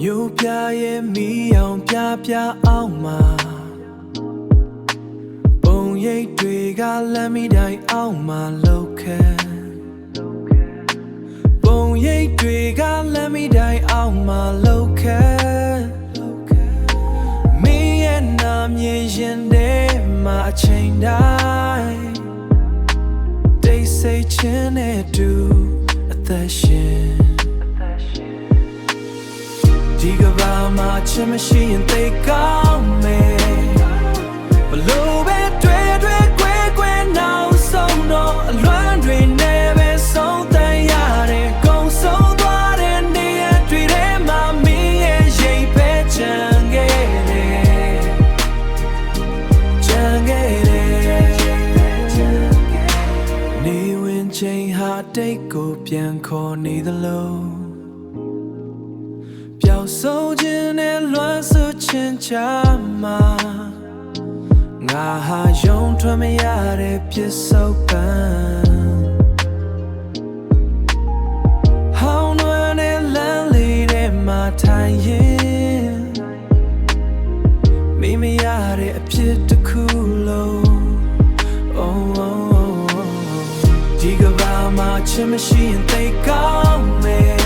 မြို့ပြရဲ့မီးအောင်ပြအောင်မှာပုံရိပ်တွေကလမ်းမီတိုင်းအောင်မှာလောက်ခဲပုံရိပ်တွေကလမ်းမီတိုင်းအောင်မှာလောက်ခဲမင်းရဲ့နာမြင်ရင်ထဲမှာအချိန်တိုင်းတိတ်ဆိတ်ခြင်းနဲ့တူအသက်ရှင်ဒီကဘာမှာချင်မရှိရင်သိကောင်းမယ်ဘလို့ပဲတွေ့ကွယ်နောက်ဆုံးတော့အလွမ်းတွေနဲ့ပဲဆုံးတန်ရတဲ့ကုံဆုံးသွားတဲ့နေရာတွေထဲမှာမင်းရဲ့ရိပ်ပဲချန်ခဲ့တယ်နေဝင်ချိန်ဟာတိတ်ကိုပြန်ခေါ်နေသလို့ပျောက်ဆုံးခြင်းနဲ့လွမ်းဆွခြင်းချမှာငါဟာယုံထွက်မရတဲ့ပြစ်စုံပန်းဟောင်းနွမ်းတဲ့လမ်းလေးထဲမှာထိုင်ရင်မိမရတဲ့အဖြစ်တစ်ခုလုံးဒီကဘာမှာချင်မရှိရင်သိကောင်းမယ်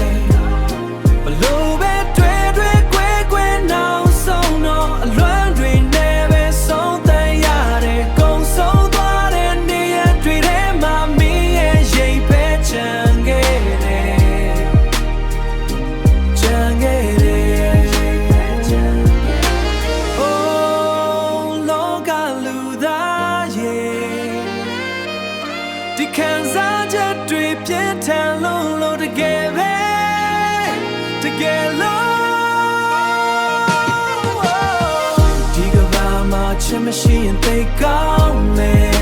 ဘလို့ပဲတွေ့ကွယ်နောက်ဆုံးတော့အလွမ်းတွေနဲ့ပဲဆုံးတန်ရတဲ့ကုံဆုံးသွားတဲ့နေရာတွေထဲမှာမင်းရဲ့ရိပ်ပဲချန်ခဲ့တယ်Oh လောကလူသားရဲ့ဒီခံစားချက်တွေပြင်းထန်လို့တကယ်ပဲတကယ်လို့ဒီကဘာမှာချင်မရှိရင်သိကောင်းမယ်